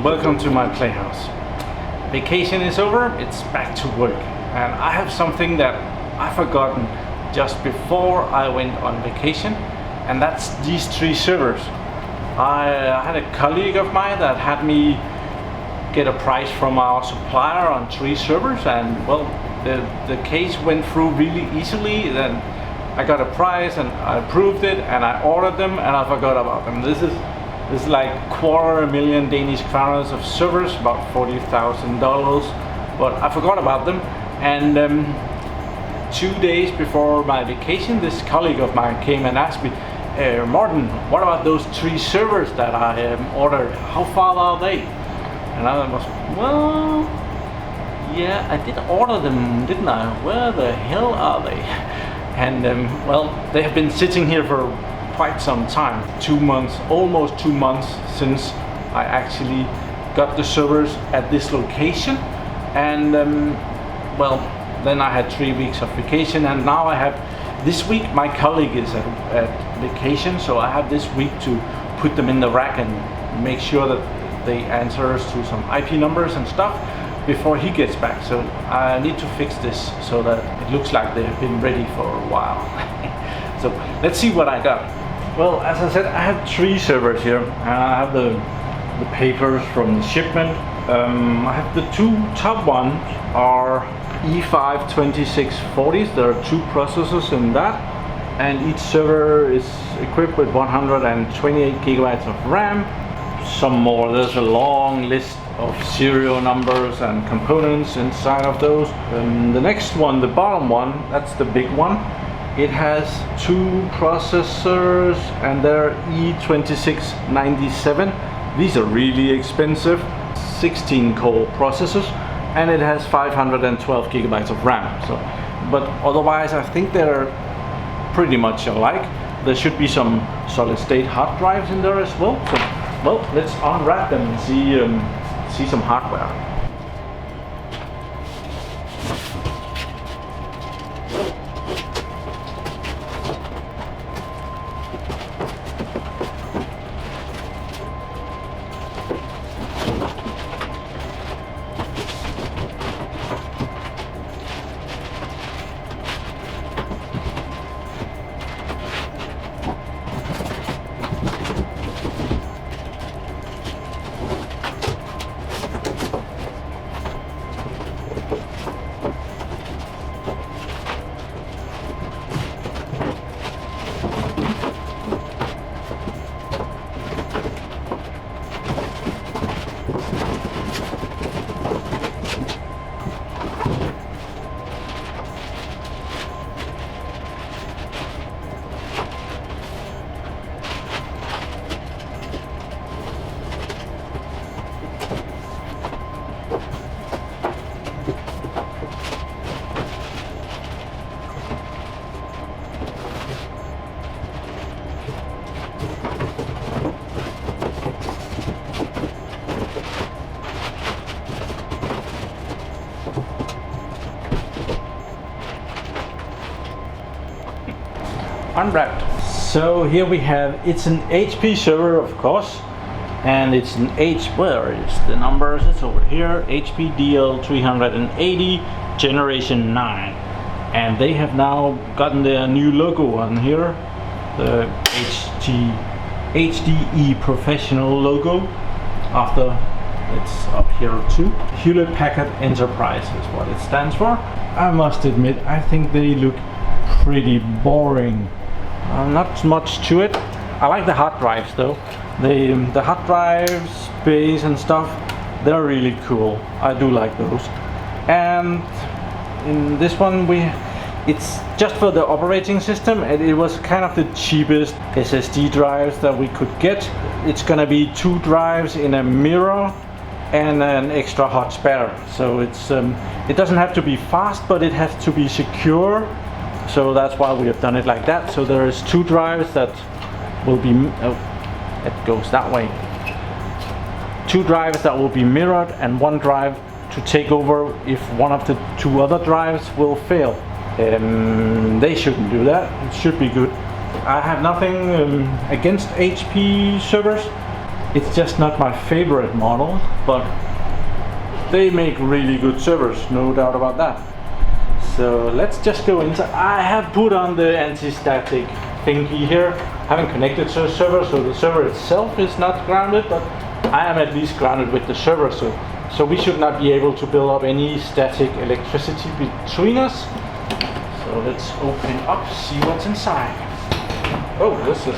Welcome to my playhouse. Vacation is over, it's back to work, and I have something that I forgotten just before I went on vacation, and that's these 3 servers. I had a colleague of mine that had me get a price from our supplier on 3 servers, and well, the case went through really easily. Then I got a price and I approved it and I ordered them, and I forgot about them. This is like $250,000 Danish kroners of servers, about $40,000, but I forgot about them. And 2 days before my vacation, this colleague of mine came and asked me, Morten, what about those 3 servers that I ordered? How far are they? And I was, well, yeah, I did order them, didn't I? Where the hell are they? And well, they have been sitting here for quite some time, 2 months, almost 2 months since I actually got the servers at this location. And well, then I had 3 weeks of vacation, and now I have, this week my colleague is at vacation, so I have this week to put them in the rack and make sure that they answer us to some IP numbers and stuff before he gets back. So I need to fix this so that it looks like they've been ready for a while. So let's see what I got. Well, as I said, I have 3 servers here, and I have the papers from the shipment. I have the 2 top ones are E5-2640s. There are 2 processors in that, and each server is equipped with 128 gigabytes of RAM. Some more, there's a long list of serial numbers and components inside of those. The next one, the bottom one, that's the big one. It has 2 processors, and they're E2697. These are really expensive, 16 core processors, and it has 512 gigabytes of RAM. So, but otherwise I think they're pretty much alike. There should be some solid state hard drives in there as well. So, well, let's unwrap them and see some hardware. Unwrapped. So here we have, it's an HP server, of course, and it's an where is the numbers? It's over here, HP DL380 Generation 9, and they have now gotten their new logo on here, the HPE Professional logo. After, it's up here too. Hewlett Packard Enterprise is what it stands for. I must admit, I think they look pretty boring. Not much to it. I like the hard drives though. The hard drives, space and stuff, they're really cool. I do like those. And in this one it's just for the operating system, and it was kind of the cheapest SSD drives that we could get. It's gonna be 2 drives in a mirror and an extra hot spare. So it's it doesn't have to be fast, but it has to be secure. So that's why we have done it like that. So there is 2 drives that will be, it goes that way. 2 drives that will be mirrored, and 1 drive to take over if one of the 2 other drives will fail. They shouldn't do that. It should be good. I have nothing against HP servers. It's just not my favorite model, but they make really good servers, no doubt about that. So let's just go inside. I have put on the anti-static thingy here. I haven't connected to the server, so the server itself is not grounded, but I am at least grounded with the server, so we should not be able to build up any static electricity between us. So let's open up, see what's inside. Oh, this is...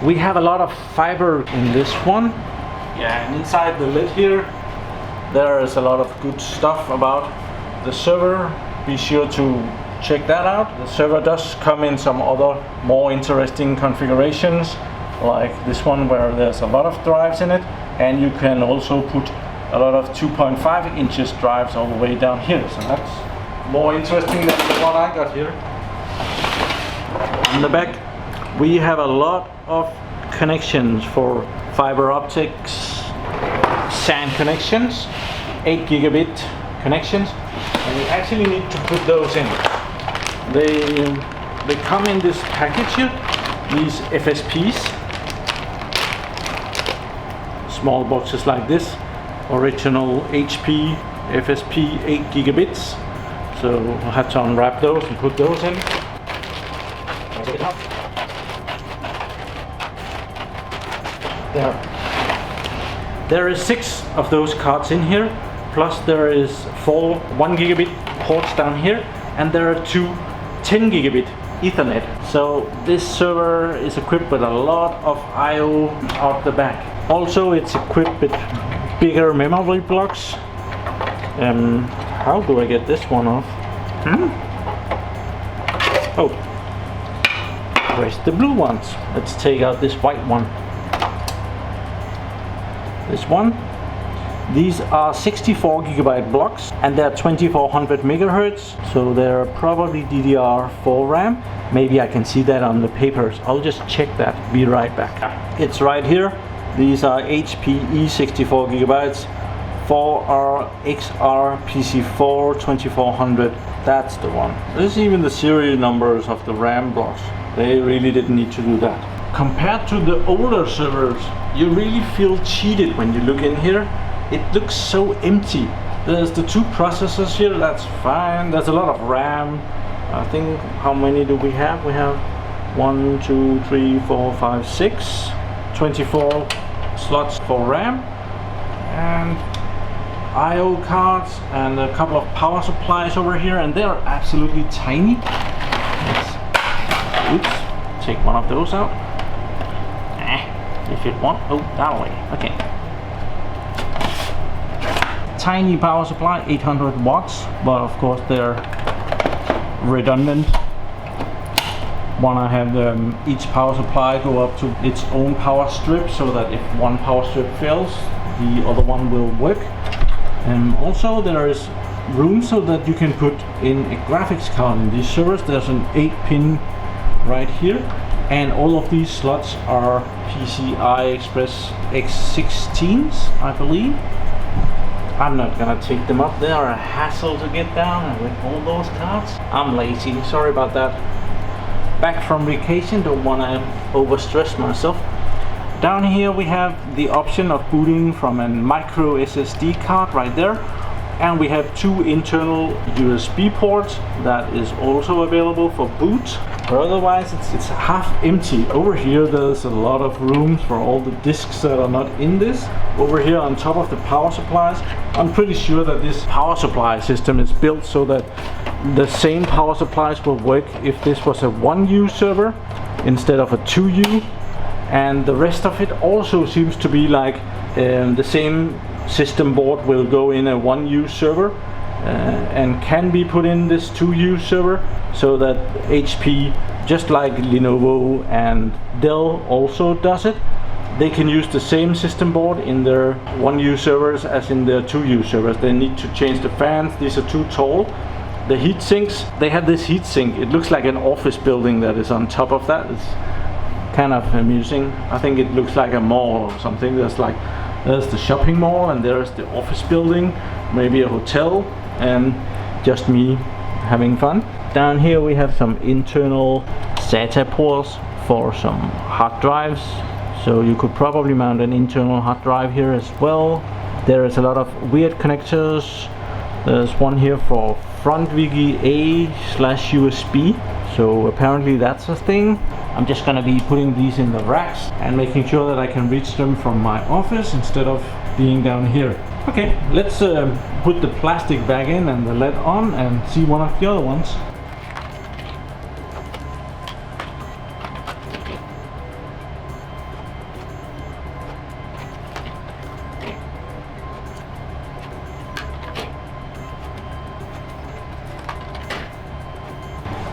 We have a lot of fiber in this one. Yeah, and inside the lid here, there is a lot of good stuff about the server. Be sure to check that out. The server does come in some other more interesting configurations, like this one where there's a lot of drives in it, and you can also put a lot of 2.5 inches drives all the way down here. So that's more interesting than the one I got here. On the back, we have a lot of connections for fiber optics, SAN connections, 8 gigabit connections, and we actually need to put those in. They come in this package here, these FSPs, small boxes like this, original HP FSP 8 gigabits. So we'll have to unwrap those and put those in. There is 6 of those cards in here, plus there is 4 1 gigabit ports down here, and there are 2 10 gigabit Ethernet. So this server is equipped with a lot of I/O out the back. Also, it's equipped with bigger memory blocks. How do I get this one off? Oh, where's the blue ones? Let's take out this white one. This one. These are 64 gigabyte blocks, and they're 2400 megahertz, so they're probably DDR4 RAM. Maybe I can see that on the papers. I'll just check that. Be right back. It's right here. These are HPE 64 gigabytes 4R XR PC4 2400. That's the one. There's even the serial numbers of the RAM blocks. They really didn't need to do that. Compared to the older servers, you really feel cheated when you look in here. It looks so empty. There's the 2 processors here, that's fine. There's a lot of RAM. I think, how many do we have? We have 1, 2, 3, 4, 5, 6. 24 slots for RAM. And I/O cards and a couple of power supplies over here, and they're absolutely tiny. Oops, take one of those out. If it won't, oh, that way, okay. Tiny power supply, 800 watts, but of course they're redundant. One I have each power supply go up to its own power strip, so that if one power strip fails, the other one will work. And also there is room so that you can put in a graphics card in these servers. There's an 8-pin right here, and all of these slots are PCI Express X16s, I believe. I'm not gonna take them up. They are a hassle to get down, and with all those cards, I'm lazy. Sorry about that. Back from vacation, don't wanna overstress myself. Down here we have the option of booting from a micro SSD card right there, and we have 2 internal USB ports that is also available for boot. But otherwise it's half empty. Over here there's a lot of rooms for all the discs that are not in this. Over here on top of the power supplies, I'm pretty sure that this power supply system is built so that the same power supplies will work if this was a 1U server instead of a 2U. And the rest of it also seems to be like the same system board will go in a 1U server and can be put in this 2U server, so that HP, just like Lenovo and Dell also does it, they can use the same system board in their 1U servers as in their 2U servers. They need to change the fans. These are too tall. The heat sinks, they have this heat sink. It looks like an office building that is on top of that. It's kind of amusing. I think it looks like a mall or something. There's the shopping mall, and there's the office building, maybe a hotel, and just me having fun. Down here we have some internal Sata Ports for some hard drives. So you could probably mount an internal hard drive here as well. There is a lot of weird connectors. There's one here for front VGA/USB. So apparently that's a thing. I'm just gonna be putting these in the racks and making sure that I can reach them from my office instead of being down here. Okay, let's put the plastic back in and the LED on and see one of the other ones.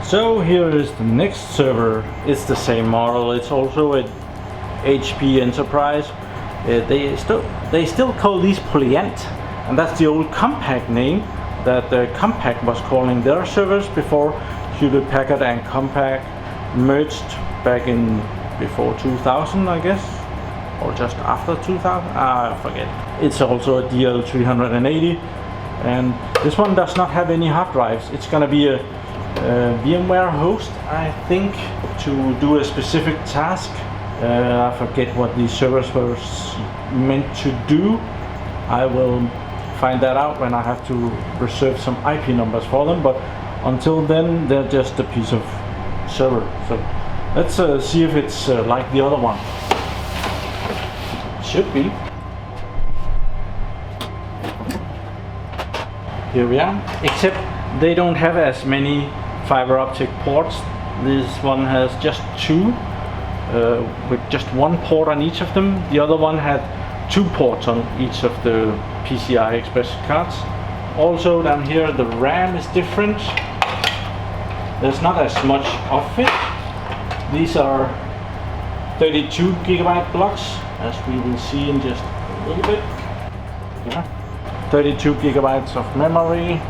So here is the next server. It's the same model. It's also a HP Enterprise. They still call these ProLiant, and that's the old Compaq name that Compaq was calling their servers before Hewlett Packard and Compaq merged back in before 2000, I guess, or just after 2000. I forget. It's also a DL380, and this one does not have any hard drives. It's gonna be a VMware host, I think, to do a specific task. I forget what these servers were meant to do. I will find that out when I have to reserve some IP numbers for them, but until then they're just a piece of server. So let's see if it's like the other one. Should be. Here we are, except they don't have as many fiber optic ports. This one has just two, with just one port on each of them. The other one had two ports on each of the PCI Express cards. Also down here the RAM is different. There's not as much of it. These are 32 gigabyte blocks, as we will see in just a little bit. Yeah. 32 gigabytes of memory.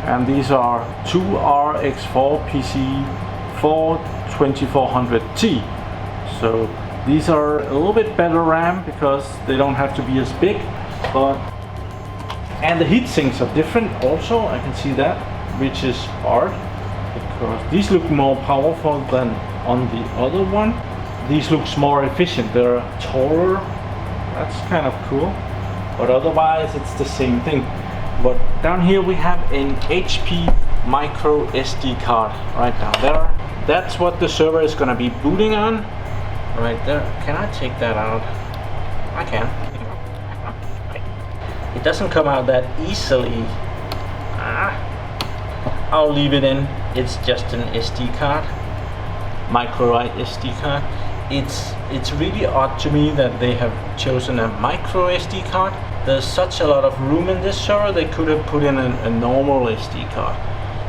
And these are two RX4 PC4 2400T. So these are a little bit better RAM because they don't have to be as big, and the heat sinks are different also. I can see that, which is odd because these look more powerful than on the other one. These looks more efficient. They're taller. That's kind of cool, but otherwise it's the same thing. But down here we have an HP micro SD card right down there. That's what the server is gonna be booting on. Right there. Can I take that out? I can. It doesn't come out that easily. I'll leave it in. It's just an SD card. Micro SD card. It's really odd to me that they have chosen a micro SD card. There's such a lot of room in this server, they could have put in a normal SD card.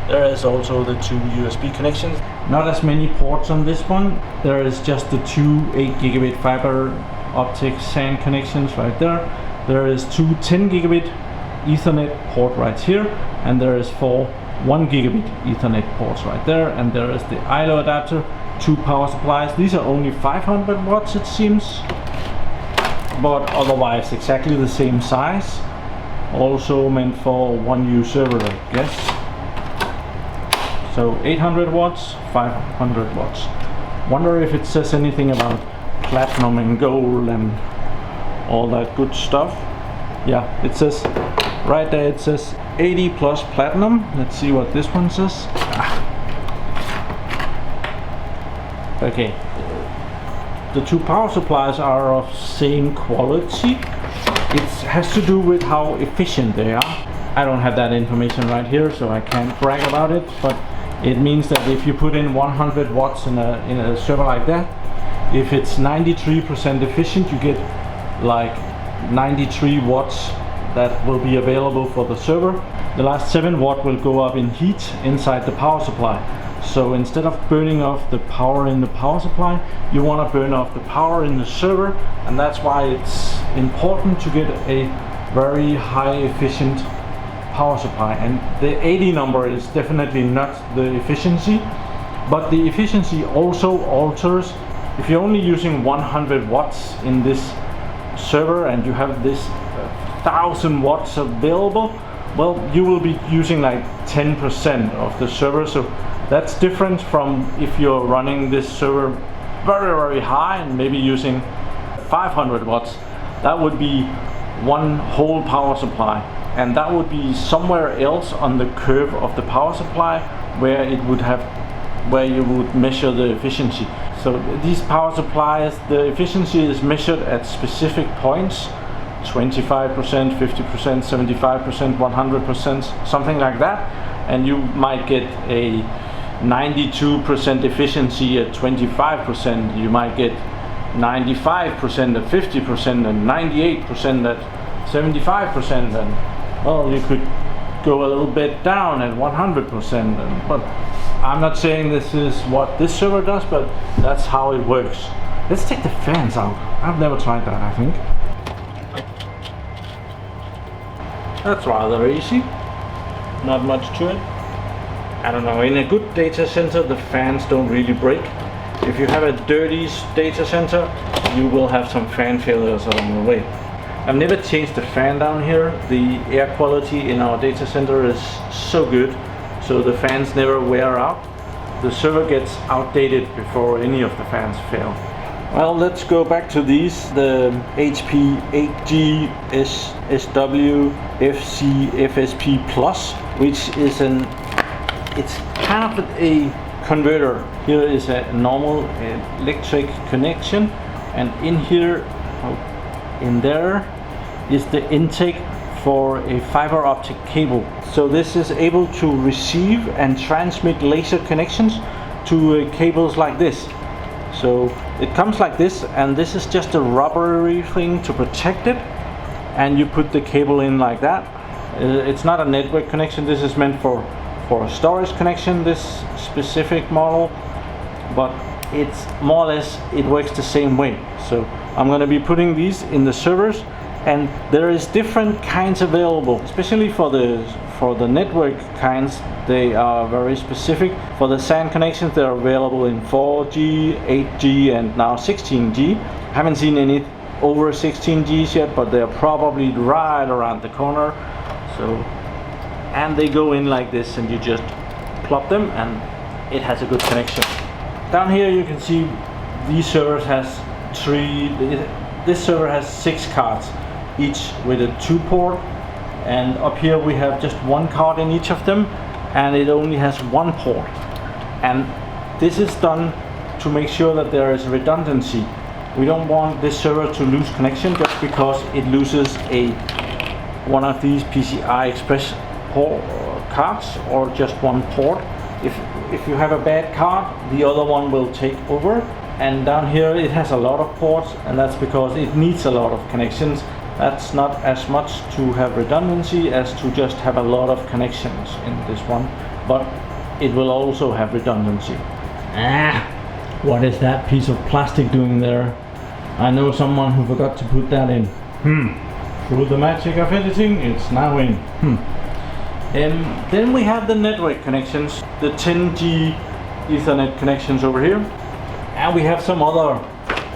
There is also the two USB connections. Not as many ports on this one. There is just the two 8 gigabit fiber optic SAN connections right there. There is two 10 gigabit Ethernet port right here, and there is four 1 gigabit Ethernet ports right there, and there is the ILO adapter, two power supplies. These are only 500 watts it seems, but otherwise exactly the same size. Also meant for one use server, I guess. So 800 watts, 500 watts. Wonder if it says anything about platinum and gold and all that good stuff. Yeah, it says right there, it says 80 plus platinum. Let's see what this one says. Okay, the two power supplies are of same quality. It has to do with how efficient they are. I don't have that information right here, so I can't brag about it, but it means that if you put in 100 watts in a server like that, if it's 93% efficient, you get like 93 watts that will be available for the server. The last 7 watt will go up in heat inside the power supply. So instead of burning off the power in the power supply, you want to burn off the power in the server, and that's why it's important to get a very high efficient power supply. And the 80 number is definitely not the efficiency, but the efficiency also alters. If you're only using 100 watts in this server and you have this 1000 watts available, well, you will be using like 10% of the server, so That's different from if you're running this server very high and maybe using 500 watts. That would be one whole power supply, and that would be somewhere else on the curve of the power supply where you would measure the efficiency. So these power supplies, the efficiency is measured at specific points, 25%, 50%, 75%, 100%, something like that, and you might get a 92% efficiency at 25%, you might get 95% at 50% and 98% at 75%, and well, you could go a little bit down at 100%, but I'm not saying this is what this server does, but that's how it works. Let's take the fans out. I've never tried that, I think. That's rather easy, not much to it. I don't know, in a good data center the fans don't really break. If you have a dirty data center, you will have some fan failures along the way. I've never changed the fan down here. The air quality in our data center is so good, so the fans never wear out. The server gets outdated before any of the fans fail. Well, let's go back to these, the HP 8G SW FC FSP Plus, which is it's kind of a converter. Here is a normal electric connection, and in here, in there, is the intake for a fiber optic cable. So this is able to receive and transmit laser connections to cables like this. So it comes like this, and this is just a rubbery thing to protect it, and you put the cable in like that. It's not a network connection. This is meant for a storage connection, this specific model, but it's more or less, it works the same way. So I'm going to be putting these in the servers, and there is different kinds available, especially for the network kinds. They are very specific. For the SAN connections, they're available in 4G, 8G, and now 16G. Haven't seen any over 16Gs yet, but they're probably right around the corner. So, and they go in like this, and you just plop them, and it has a good connection. Down here you can see these servers has this server has 6 cards, each with a 2-port, and up here we have just 1 card in each of them, and it only has 1 port. And this is done to make sure that there is redundancy. We don't want this server to lose connection just because it loses one of these PCI Express cards or just 1 port. If you have a bad card, the other one will take over. And down here it has a lot of ports, and that's because it needs a lot of connections. That's not as much to have redundancy as to just have a lot of connections in this one, but it will also have redundancy. What is that piece of plastic doing there? I know someone who forgot to put that in. Through the magic of editing, it's now in. Then we have the network connections, the 10G Ethernet connections over here, and we have some other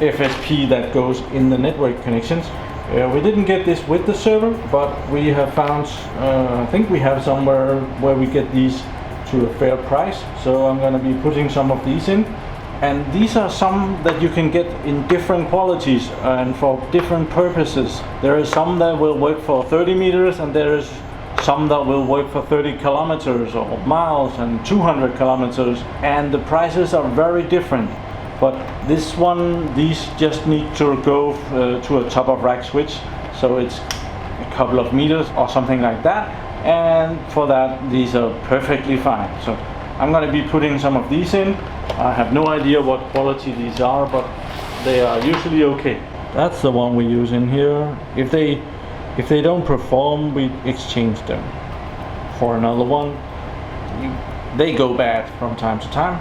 FSP that goes in the network connections. We didn't get this with the server, but we have found, I think we have somewhere where we get these to a fair price, so I'm going to be putting some of these in. And these are some that you can get in different qualities and for different purposes. There is some that will work for 30 meters, and there is some that will work for 30 kilometers or miles and 200 kilometers, and the prices are very different. But this one, these just need to go to a top of rack switch, so it's a couple of meters or something like that, and for that these are perfectly fine. So I'm going to be putting some of these in. I have no idea what quality these are, but they are usually okay. That's the one we use in here. If they don't perform, we exchange them for another one. They go bad from time to time,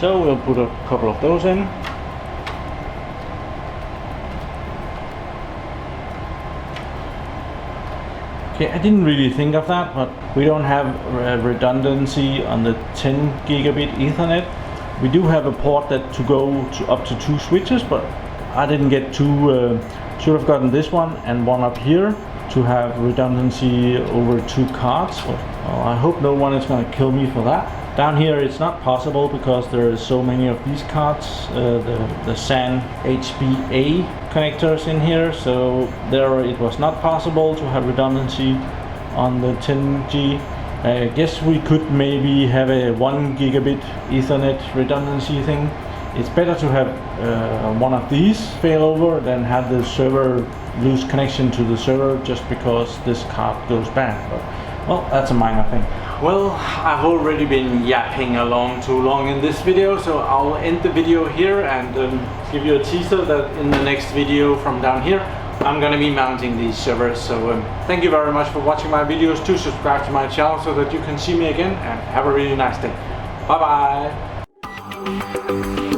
so we'll put a couple of those in. Okay, I didn't really think of that, but we don't have redundancy on the 10 gigabit Ethernet. We do have a port that to go to up to 2 switches, but I didn't get 2. Should have gotten this one and one up here to have redundancy over 2 cards. But I hope no one is going to kill me for that. Down here it's not possible because there are so many of these cards, the SAN HPA connectors in here, so there it was not possible to have redundancy on the 10G. I guess we could maybe have a 1 gigabit Ethernet redundancy thing. It's better to have one of these failover than have the server lose connection to the server just because this card goes bad. But, well, that's a minor thing. Well, I've already been yapping along too long in this video, so I'll end the video here and give you a teaser that in the next video from down here I'm gonna be mounting these servers. So thank you very much for watching my videos. Do subscribe to my channel so that you can see me again, and have a really nice day. Bye bye.